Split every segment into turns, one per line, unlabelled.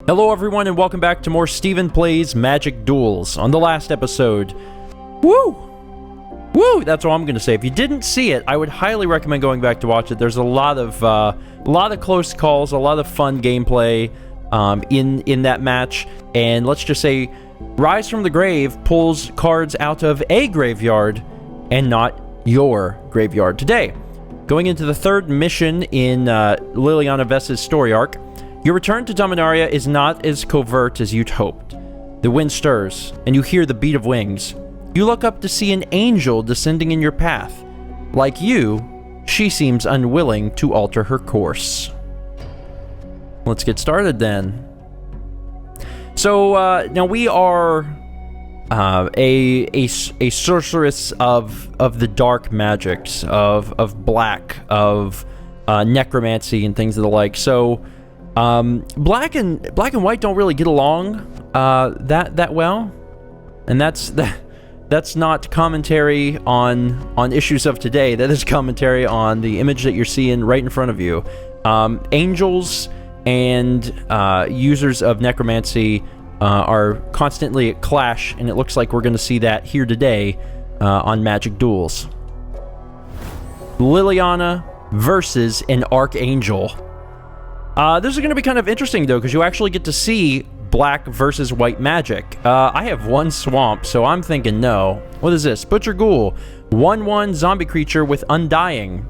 Hello everyone and welcome back to more StephenPlays Magic Duels. On the last episode, woo, that's all I'm going to say. If you didn't see it, I would highly recommend going back to watch it. There's a lot of close calls, a lot of fun gameplay in that match, and let's just say Rise from the Grave pulls cards out of a graveyard and not your graveyard today. Going into the third mission in Liliana Vess's story arc, your return to Dominaria is not as covert as you'd hoped. The wind stirs, and you hear the beat of wings. You look up to see an angel descending in your path. Like you, she seems unwilling to alter her course. Let's get started then. So, now we are a sorceress of the dark magics, of black, of necromancy and things of the like. So, black and white don't really get along that well, and that's not commentary on issues of today. That is commentary on the image that you're seeing right in front of you. Angels and users of necromancy are constantly at clash, and it looks like we're going to see that here today on Magic Duels. Liliana versus an Archangel. This is going to be kind of interesting, though, because you actually get to see black versus white magic. I have one swamp, so I'm thinking no. What is this? Butcher Ghoul. 1/1 zombie creature with Undying.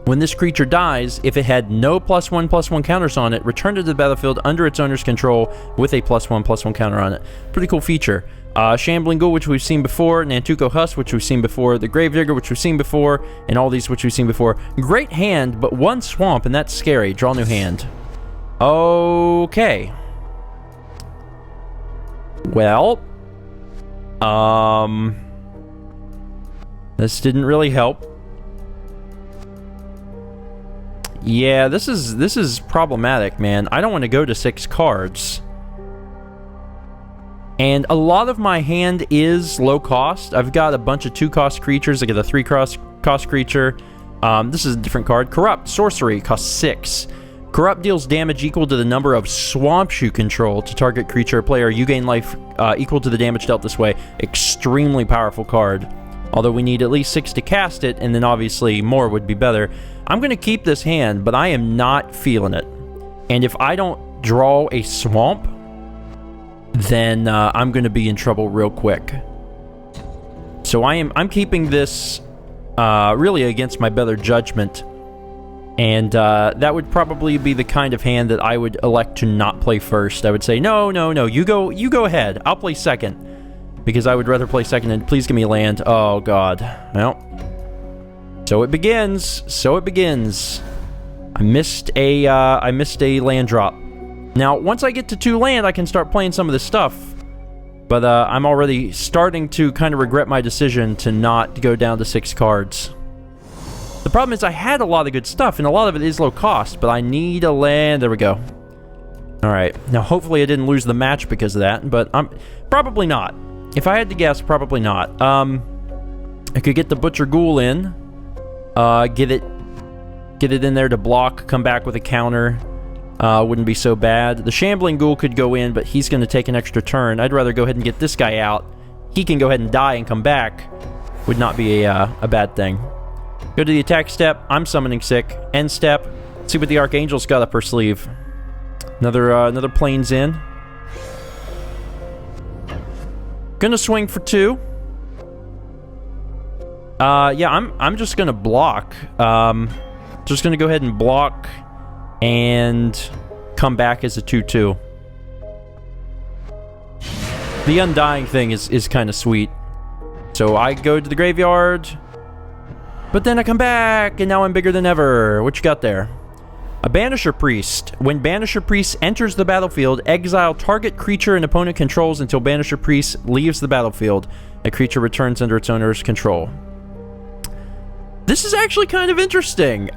When this creature dies, if it had no +1/+1 counters on it, return to the battlefield under its owner's control with a +1/+1 counter on it. Pretty cool feature. Shambling Ghoul, which we've seen before, Nantuko Husk, which we've seen before, the Gravedigger, which we've seen before, and all these which we've seen before. Great hand, but one swamp, and that's scary. Draw new hand. Okay. Well, this didn't really help. Yeah, this is problematic, man. I don't want to go to 6 cards. And a lot of my hand is low cost. I've got a bunch of 2-cost creatures. I get a 3-cost creature. This is a different card. Corrupt. Sorcery. Costs 6. Corrupt deals damage equal to the number of swamps you control to target creature or player. You gain life equal to the damage dealt this way. Extremely powerful card. Although we need at least 6 to cast it, and then obviously more would be better. I'm going to keep this hand, but I am not feeling it. And if I don't draw a swamp, then I'm going to be in trouble real quick. So I'm keeping this really against my better judgment. And that would probably be the kind of hand that I would elect to not play first. I would say, no, you go ahead. I'll play second. Because I would rather play second, and please give me a land. Oh, God. Well, so it begins. I missed a land drop. Now, once I get to 2 land, I can start playing some of this stuff. But I'm already starting to kind of regret my decision to not go down to 6 cards. The problem is I had a lot of good stuff, and a lot of it is low cost, but I need a land. There we go. Alright, now hopefully I didn't lose the match because of that, but I'm probably not. If I had to guess, probably not. I could get the Butcher Ghoul in, get it in there to block, come back with a counter. Wouldn't be so bad. The Shambling Ghoul could go in, but he's going to take an extra turn. I'd rather go ahead and get this guy out. He can go ahead and die and come back. Would not be a bad thing. Go to the attack step. I'm summoning sick. End step. Let's see what the Archangel's got up her sleeve. Another planes in. Gonna swing for 2. Yeah, I'm just gonna block. Just gonna go ahead and block and come back as a 2/2. The Undying thing is kind of sweet. So I go to the graveyard, but then I come back, and now I'm bigger than ever. What you got there? A Banisher Priest. When Banisher Priest enters the battlefield, exile target creature an opponent controls until Banisher Priest leaves the battlefield. A creature returns under its owner's control. This is actually kind of interesting.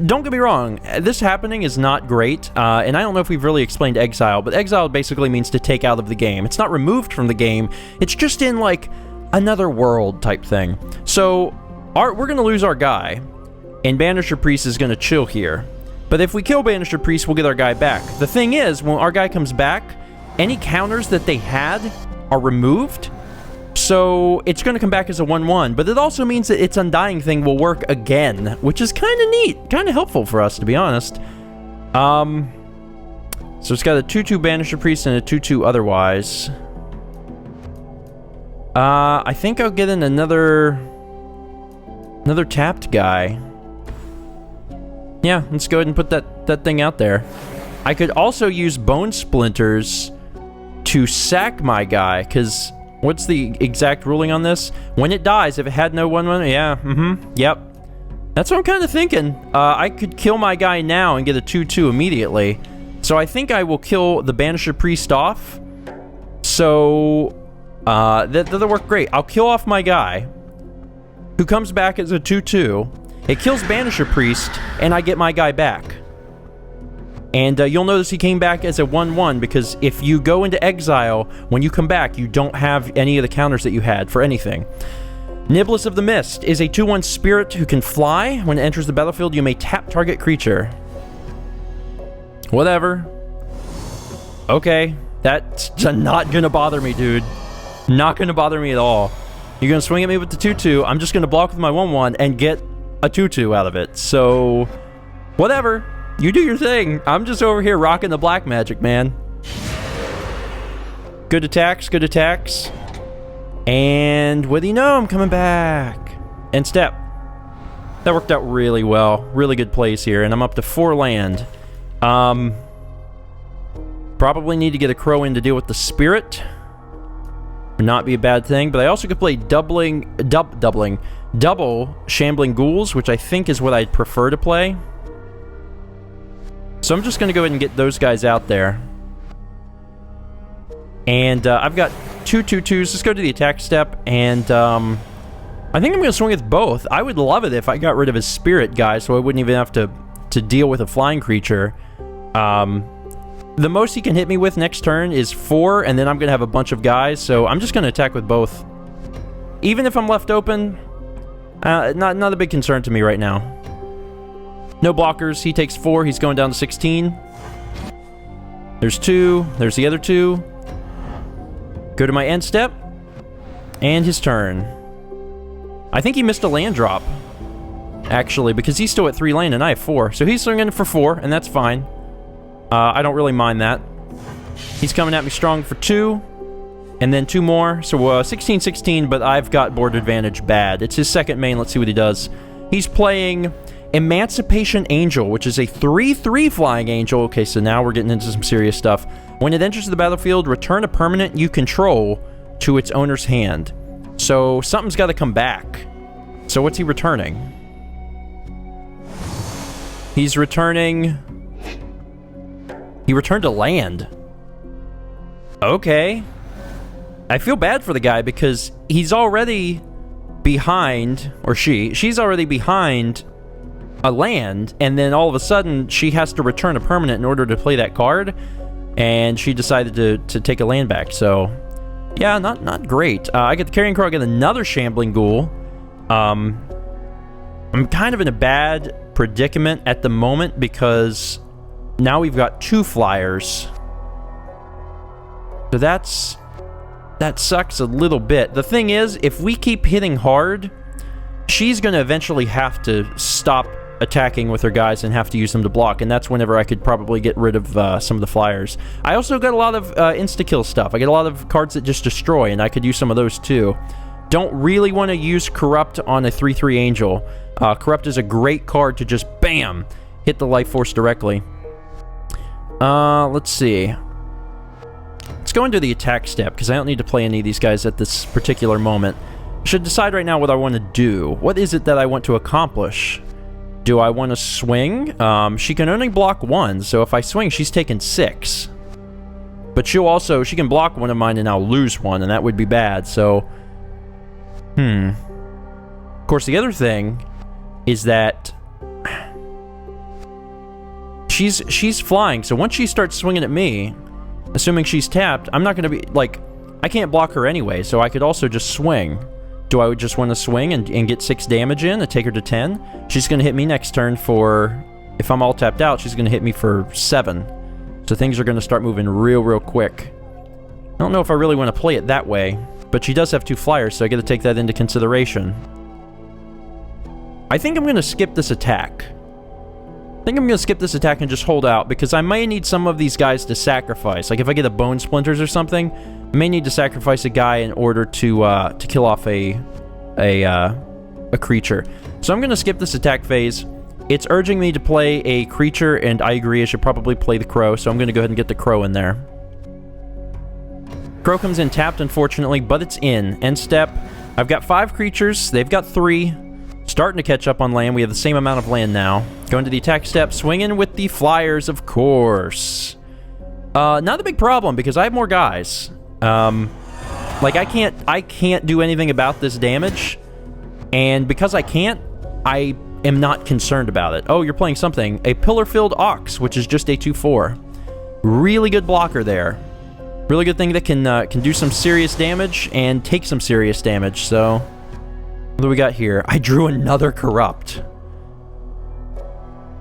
Don't get me wrong, this happening is not great, and I don't know if we've really explained exile, but exile basically means to take out of the game. It's not removed from the game, it's just in, like, another world type thing. So, we're going to lose our guy, and Banisher Priest is going to chill here. But if we kill Banisher Priest, we'll get our guy back. The thing is, when our guy comes back, any counters that they had are removed. So it's going to come back as a 1-1. But it also means that its Undying thing will work again, which is kind of neat. Kind of helpful for us, to be honest. So it's got a 2-2 Banisher Priest and a 2-2 otherwise. I think I'll get in another tapped guy. Yeah, let's go ahead and put that thing out there. I could also use Bone Splinters to sack my guy, because what's the exact ruling on this? When it dies, if it had no 1-1, yeah, yep. That's what I'm kind of thinking. I could kill my guy now and get a 2-2 immediately. So I think I will kill the Banisher Priest off. So, that'll work great. I'll kill off my guy, who comes back as a 2-2. It kills Banisher Priest, and I get my guy back. And you'll notice he came back as a 1-1, because if you go into exile, when you come back, you don't have any of the counters that you had for anything. Niblis of the Mist is a 2-1 spirit who can fly. When it enters the battlefield, you may tap target creature. Whatever. Okay. That's not gonna bother me, dude. Not gonna bother me at all. You're gonna swing at me with the 2-2. I'm just gonna block with my 1-1 and get a 2-2 out of it. So, whatever. You do your thing. I'm just over here rocking the black magic, man. Good attacks, good attacks. And what do you know? I'm coming back. And step. That worked out really well. Really good plays here. And I'm up to 4 land. Probably need to get a crow in to deal with the spirit. Would not be a bad thing. But I also could play double Shambling Ghouls, which I think is what I'd prefer to play. So I'm just going to go ahead and get those guys out there. And I've got 2 2-2s. Let's go to the attack step. And I think I'm going to swing with both. I would love it if I got rid of his spirit guy, so I wouldn't even have to deal with a flying creature. The most he can hit me with next turn is 4, and then I'm going to have a bunch of guys. So I'm just going to attack with both. Even if I'm left open, not a big concern to me right now. No blockers. He takes 4. He's going down to 16. There's 2. There's the other 2. Go to my end step. And his turn. I think he missed a land drop, actually, because he's still at 3 land and I have 4. So he's swinging for 4, and that's fine. I don't really mind that. He's coming at me strong for 2. And then 2 more. So 16-16, but I've got board advantage bad. It's his second main. Let's see what he does. He's playing Emancipation Angel, which is a 3-3 flying angel. Okay, so now we're getting into some serious stuff. When it enters the battlefield, return a permanent you control to its owner's hand. So something's got to come back. So what's he returning? He's returning... He returned a land. Okay. I feel bad for the guy because he's already behind, or she's already behind a land, and then all of a sudden she has to return a permanent in order to play that card, and she decided to take a land back. So yeah, not great. I get the Carrion Crow, I get another Shambling Ghoul. I'm kind of in a bad predicament at the moment because now we've got 2 flyers. So that sucks a little bit. The thing is, if we keep hitting hard, she's going to eventually have to stop attacking with her guys and have to use them to block, and that's whenever I could probably get rid of some of the flyers. I also got a lot of insta-kill stuff. I get a lot of cards that just destroy, and I could use some of those too. Don't really want to use Corrupt on a 3-3 Angel. Corrupt is a great card to just, bam, hit the life force directly. Let's see. Let's go into the attack step, because I don't need to play any of these guys at this particular moment. I should decide right now what I want to do. What is it that I want to accomplish? Do I want to swing? She can only block 1, so if I swing, she's taking 6. But she can block one of mine and I'll lose 1, and that would be bad, so... Of course, the other thing is that... She's flying, so once she starts swinging at me, assuming she's tapped, I'm not going to be, like... I can't block her anyway, so I could also just swing. Do I just want to swing and get 6 damage in and take her to 10? She's going to hit me next turn for if I'm all tapped out, she's going to hit me for 7. So things are going to start moving real quick. I don't know if I really want to play it that way, but she does have 2 flyers, so I got to take that into consideration. I think I'm going to skip this attack. And just hold out, because I may need some of these guys to sacrifice. Like, if I get a bone splinters or something, I may need to sacrifice a guy in order to kill off a creature. So I'm going to skip this attack phase. It's urging me to play a creature, and I agree I should probably play the crow, so I'm going to go ahead and get the crow in there. Crow comes in tapped, unfortunately, but it's in. End step. I've got 5 creatures. They've got 3. Starting to catch up on land. We have the same amount of land now. Going to the attack step, swinging with the flyers, of course. Not a big problem, because I have more guys. Like, I can't do anything about this damage. And because I can't, I am not concerned about it. Oh, you're playing something. A Pillar-Filled Ox, which is just a 2/4. Really good blocker there. Really good thing that can do some serious damage and take some serious damage, so... What do we got here? I drew another Corrupt.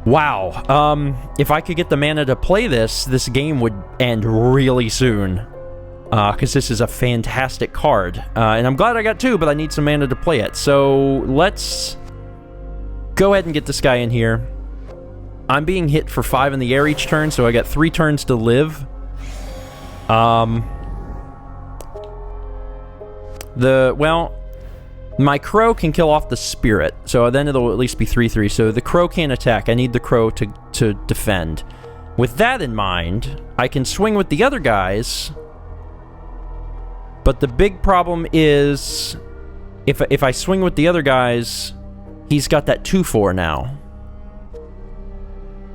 Wow. If I could get the mana to play this, this game would end really soon. Because this is a fantastic card. And I'm glad I got 2, but I need some mana to play it. So, let's go ahead and get this guy in here. I'm being hit for 5 in the air each turn, so I got 3 turns to live. Well... My crow can kill off the spirit, so then it'll at least be 3/3. So the crow can't attack. I need the crow to defend. With that in mind, I can swing with the other guys. But the big problem is, if I swing with the other guys, he's got that 2/4 now.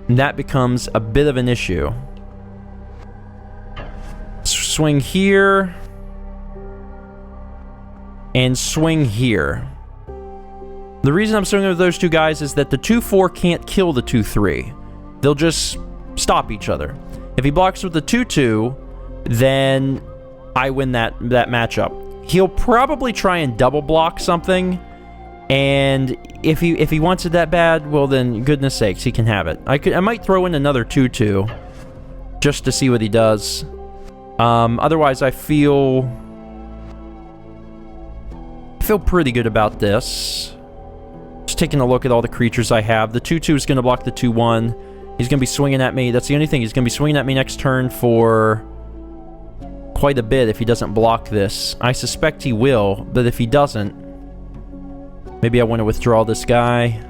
And that becomes a bit of an issue. Swing here. And swing here. The reason I'm swinging with those 2 guys is that the 2/4 can't kill the 2/3. They'll just stop each other. If he blocks with the 2/2, then I win that matchup. He'll probably try and double block something, and if he wants it that bad, well then, goodness sakes, he can have it. I might throw in another 2/2 just to see what he does. Otherwise, I feel pretty good about this. Just taking a look at all the creatures I have. The 2/2 is going to block the 2/1. He's going to be swinging at me. That's the only thing. He's going to be swinging at me next turn for quite a bit if he doesn't block this. I suspect he will, but if he doesn't, maybe I want to withdraw this guy.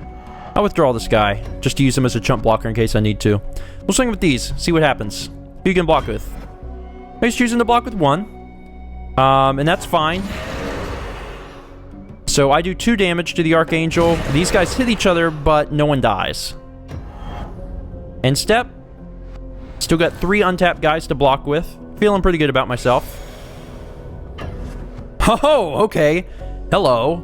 I'll withdraw this guy, just to use him as a chump blocker in case I need to. We'll swing with these, see what happens. Who you can block with? He's choosing to block with 1. And that's fine. So I do 2 damage to the Archangel. These guys hit each other, but no one dies. End step. Still got 3 untapped guys to block with. Feeling pretty good about myself. Oh, okay. Hello.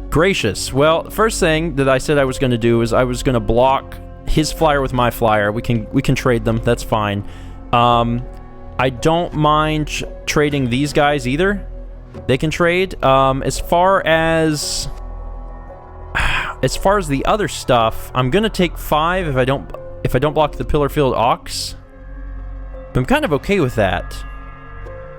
Gracious. Well, the first thing that I said I was going to do is I was going to block his flyer with my flyer. We can trade them. That's fine. I don't mind trading these guys either. They can trade. As far as the other stuff, I'm gonna take 5 if I don't block the Pillar-Filled Ox. But I'm kind of okay with that.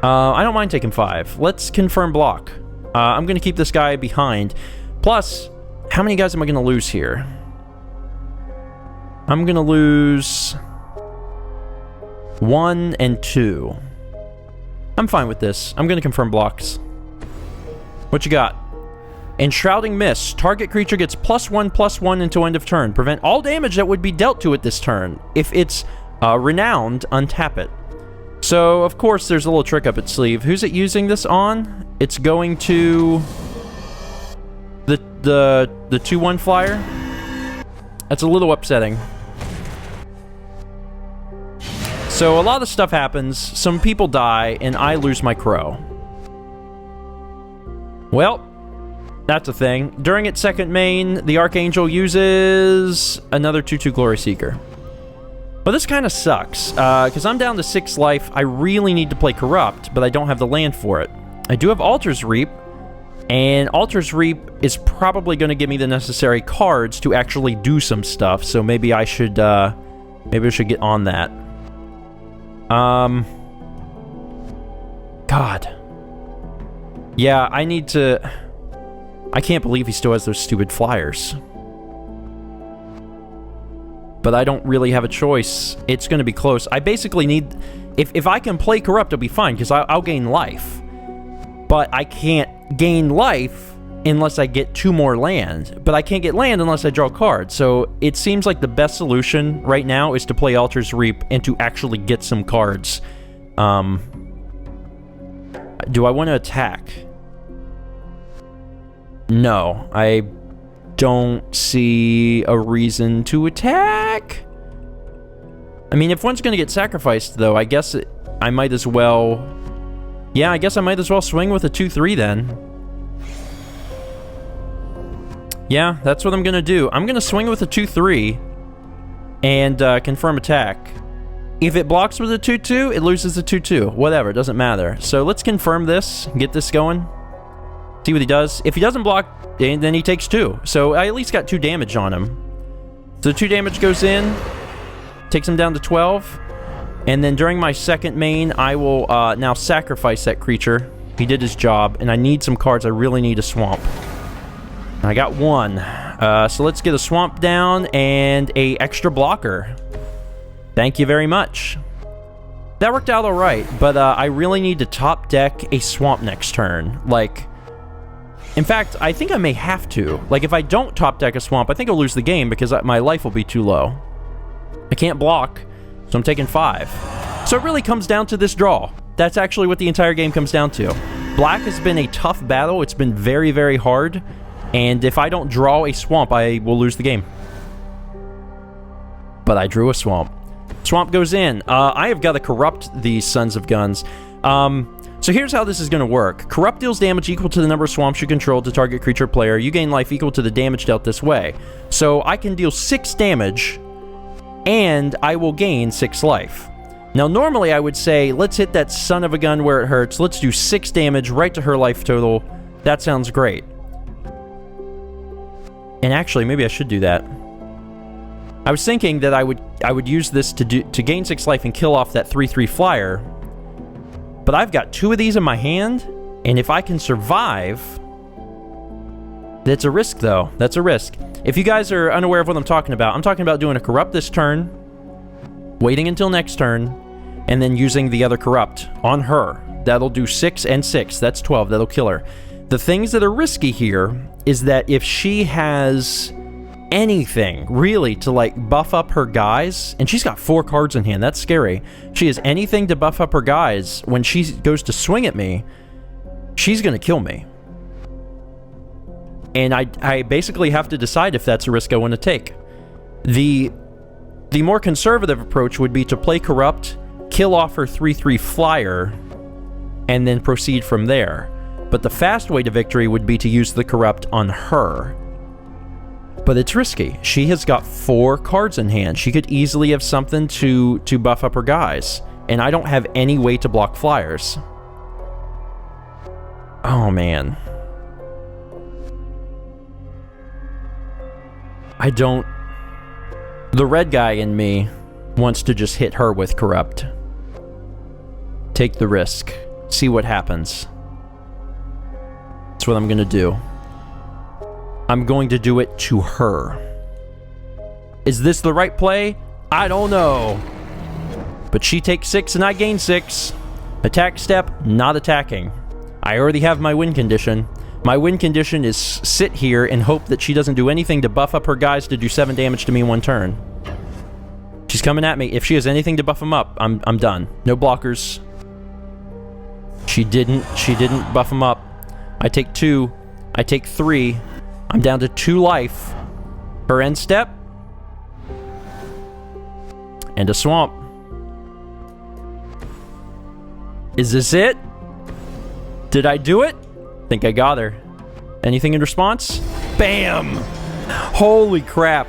I don't mind taking 5. Let's confirm block. I'm gonna keep this guy behind. Plus, how many guys am I gonna lose here? I'm gonna lose 1 and 2. I'm fine with this. I'm gonna confirm blocks. What you got? Enshrouding Mist. Target creature gets +1/+1 until end of turn. Prevent all damage that would be dealt to it this turn. If it's renowned, untap it. So, of course, there's a little trick up its sleeve. Who's it using this on? It's going to the 2/1 flyer. That's a little upsetting. So a lot of stuff happens, some people die, and I lose my crow. Well, that's a thing. During its second main, the Archangel uses another 2/2 Glory Seeker. Well, this kind of sucks, because I'm down to 6 life. I really need to play Corrupt, but I don't have the land for it. I do have Altar's Reap, And Altar's Reap is probably going to give me the necessary cards to actually do some stuff, so maybe I should get on that. God. Yeah, I need to... I can't believe he still has those stupid flyers. But I don't really have a choice. It's going to be close. I basically need... If I can play Corrupt, it'll be fine, because I'll gain life. But I can't gain life unless I get 2 more land. But I can't get land unless I draw cards. So it seems like the best solution right now is to play Altar's Reap and to actually get some cards. Do I want to attack? No, I don't see a reason to attack. I mean, if one's going to get sacrificed, though, I guess I might as well... Yeah, I guess I might as well swing with a 2-3 then. Yeah, that's what I'm going to do. I'm going to swing with a 2-3 and confirm attack. If it blocks with a 2-2, it loses the 2-2. Whatever, it doesn't matter. So let's confirm this, get this going. See what he does. If he doesn't block, then he takes 2. So I at least got 2 damage on him. So 2 damage goes in, takes him down to 12. And then during my second main, I will now sacrifice that creature. He did his job, and I need some cards. I really need a swamp. I got 1. So let's get a swamp down and a extra blocker. Thank you very much. That worked out alright, but I really need to top deck a swamp next turn. Like, in fact, I think I may have to. Like, if I don't top deck a swamp, I think I'll lose the game because my life will be too low. I can't block, so I'm taking 5. So it really comes down to this draw. That's actually what the entire game comes down to. Black has been a tough battle. It's been very, very hard. And if I don't draw a swamp, I will lose the game. But I drew a swamp. Swamp goes in. I have got to corrupt these Sons of Guns. So here's how this is going to work. Corrupt deals damage equal to the number of swamps you control to target creature player. You gain life equal to the damage dealt this way. So I can deal 6 damage, and I will gain 6 life. Now, normally I would say, let's hit that son of a gun where it hurts. Let's do 6 damage right to her life total. That sounds great. And actually, maybe I should do that. I was thinking that I would use this to gain 6 life and kill off that 3/3 flyer. But I've got 2 of these in my hand, and if I can survive... That's a risk, though. That's a risk. If you guys are unaware of what I'm talking about doing a Corrupt this turn, waiting until next turn, and then using the other Corrupt on her. That'll do 6 and 6. That's 12. That'll kill her. The things that are risky here is that if she has anything, really, to, like, buff up her guys, and she's got 4 cards in hand, that's scary. She has anything to buff up her guys, when she goes to swing at me, she's gonna kill me. And I basically have to decide if that's a risk I want to take. The more conservative approach would be to play Corrupt, kill off her 3/3 flyer, and then proceed from there. But the fast way to victory would be to use the Corrupt on her. But it's risky. She has got 4 cards in hand. She could easily have something to buff up her guys. And I don't have any way to block flyers. Oh, man. I don't... The red guy in me wants to just hit her with Corrupt. Take the risk. See what happens. That's what I'm going to do. I'm going to do it to her. Is this the right play? I don't know. But she takes 6 and I gain 6. Attack step, not attacking. I already have my win condition. My win condition is sit here and hope that she doesn't do anything to buff up her guys to do 7 damage to me in 1 turn. She's coming at me. If she has anything to buff them up, I'm done. No blockers. She didn't buff them up. I take 2. I take 3. I'm down to 2 life. Her end step. And a swamp. Is this it? Did I do it? Think I got her. Anything in response? Bam! Holy crap.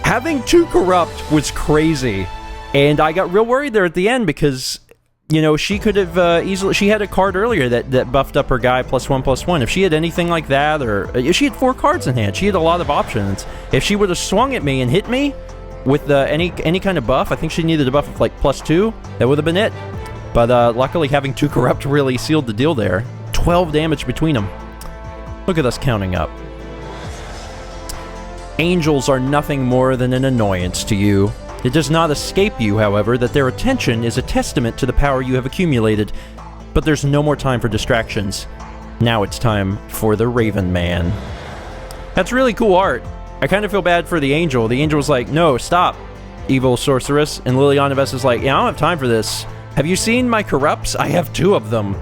Having 2 Corrupt was crazy. And I got real worried there at the end because, you know, she could have easily... She had a card earlier that buffed up her guy +1/+1. If she had anything like that, or... If she had 4 cards in hand, she had a lot of options. If she would have swung at me and hit me with any kind of buff, I think she needed a buff of, like, +2. That would have been it. But luckily, having 2 Corrupt really sealed the deal there. 12 damage between them. Look at us counting up. Angels are nothing more than an annoyance to you. It does not escape you, however, that their attention is a testament to the power you have accumulated. But there's no more time for distractions. Now it's time for the Raven Man. That's really cool art. I kind of feel bad for the Angel. The Angel's like, no, stop, evil sorceress. And Liliana Vess is like, yeah, I don't have time for this. Have you seen my Corrupts? I have 2 of them.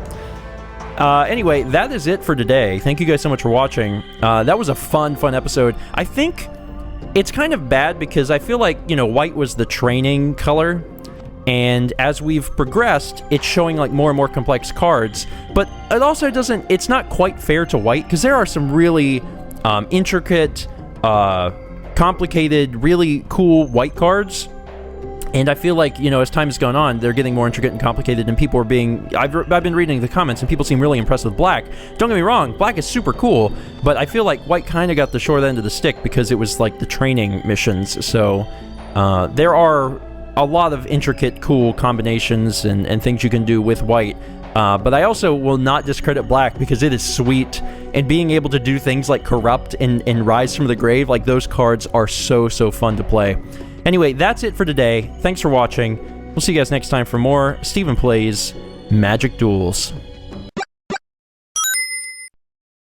Anyway, that is it for today. Thank you guys so much for watching. That was a fun episode. I think it's kind of bad because I feel like, you know, white was the training color, and as we've progressed, it's showing like more and more complex cards, but it also doesn't, it's not quite fair to white, because there are some really intricate, complicated, really cool white cards. And I feel like, you know, as time has gone on, they're getting more intricate and complicated, and people are being... I've been reading the comments, and people seem really impressed with black. Don't get me wrong, black is super cool, but I feel like white kind of got the short end of the stick because it was, like, the training missions. So, there are a lot of intricate, cool combinations and things you can do with white. But I also will not discredit black because it is sweet, and being able to do things like Corrupt and Rise from the Grave, like, those cards are so fun to play. Anyway, that's it for today. Thanks for watching. We'll see you guys next time for more Stephen Plays Magic Duels.